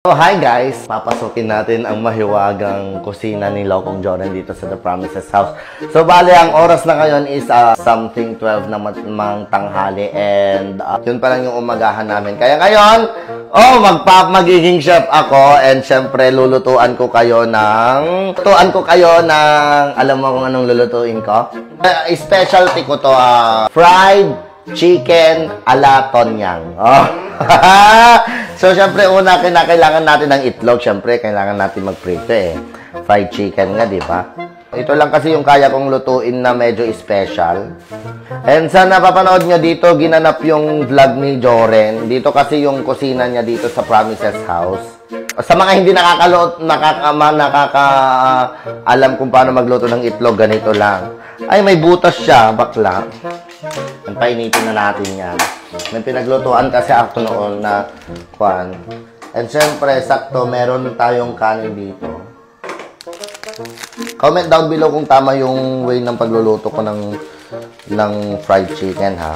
So, hi guys! Papasukin natin ang mahiwagang kusina ni Lokong Joren dito sa The Promises House. So, bali, ang oras na ngayon is something 12 na mang tanghali and yun pa lang yung umagahan namin. Kaya ngayon, magiging chef ako and syempre lulutuan ko kayo ng alam mo kung anong lulutuin ko? Specialty ko to, fried chicken ala Tonyang. So, syempre, una, kailangan natin ng itlog. Syempre, kailangan natin magprito Fried chicken nga, di ba? Ito lang kasi yung kaya kong lutuin na medyo special. And sa napapanood nyo dito, ginanap yung vlog ni Joren. Dito kasi yung kusina niya dito sa Promises House. Sa mga hindi alam kung paano magluto ng itlog, ganito lang. Ay, may butas siya, bakla. Painitin na natin yan. May pinaglutuan kasi ako noon na kwan. And syempre, sakto, meron tayong kanin dito. Comment down below kung tama yung way ng pagluluto ko ng fried chicken, ha.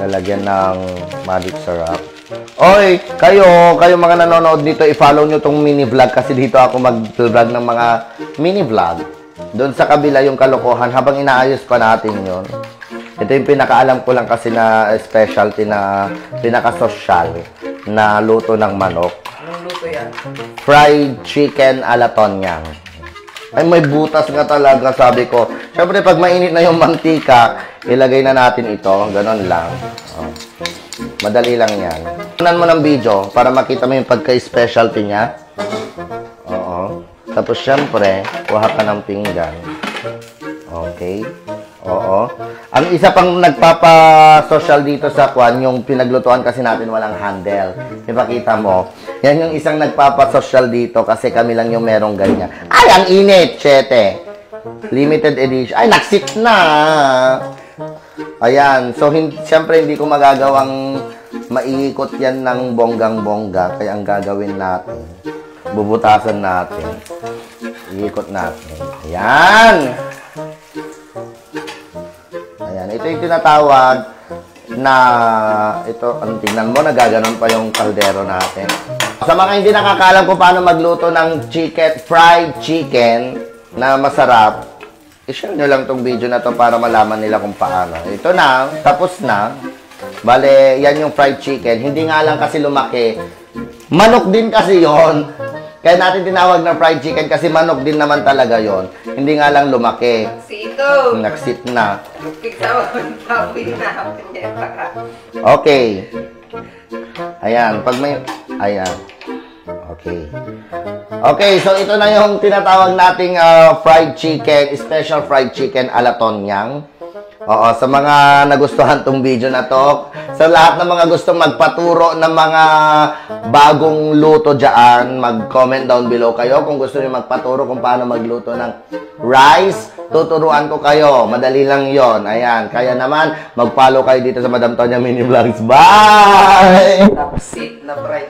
Lalagyan ng magic syrup. Oy, kayo mga nanonood dito, i-follow nyo tong mini vlog kasi dito ako mag-vlog ng mga mini vlog. Doon sa kabila yung kalokohan habang inaayos pa natin yon. Ito yung pinakaalam ko lang kasi na specialty na pinaka-social na luto ng manok. Anong luto yan? Fried chicken ala Tonyang. Ay, may butas nga talaga, sabi ko. Siyempre, pag mainit na yung mantika, ilagay na natin ito. Ganon lang. Madali lang yan. Tunan mo ng video para makita mo yung pagka-specialty niya. Oo. Tapos, syempre, kuha ka ng pinggan. Okay. Oo. Ang isa pang nagpapa-social dito sa kwan, yung pinaglutuan kasi natin walang handle. Ipakita mo. Yan yung isang nagpapa-social dito kasi kami lang yung merong ganyan. Ay, ang init, chete. Limited edition. Ay, naksit na. Ayan. So, siyempre, hindi ko magagawang maiikot yan ng bonggang-bongga. Kaya ang gagawin natin, bubutasan natin. Iikot natin. Ayan. Ayan. Ito yung tinatawag na, tingnan mo, nagaganon pa yung kaldero natin. Sa mga hindi nakakalam kung paano magluto ng fried chicken na masarap, i-share nyo lang tong video na to para malaman nila kung paano. Ito na, tapos na. Bale, yan yung fried chicken. Hindi nga lang kasi lumaki. Manok din kasi yon. Kaya natin tinawag na fried chicken kasi manok din naman talaga yon. Hindi nga lang lumaki. Sito! Naksit na. na. Okay. Ayan. Pag may... Ayan. Okay. Okay, so ito na yung tinatawag nating fried chicken, special fried chicken ala Tonyang. Oo, sa mga nagustuhan tong video na to, sa lahat ng mga gustong magpaturo ng mga bagong luto dyan, mag-comment down below kayo kung gusto niyo magpaturo kung paano magluto ng rice. Tuturuan ko kayo. Madali lang yon. Ayan. Kaya naman, mag-follow kayo dito sa Madam Tonya Mini Vlogs. Bye! Tapos sit na bright.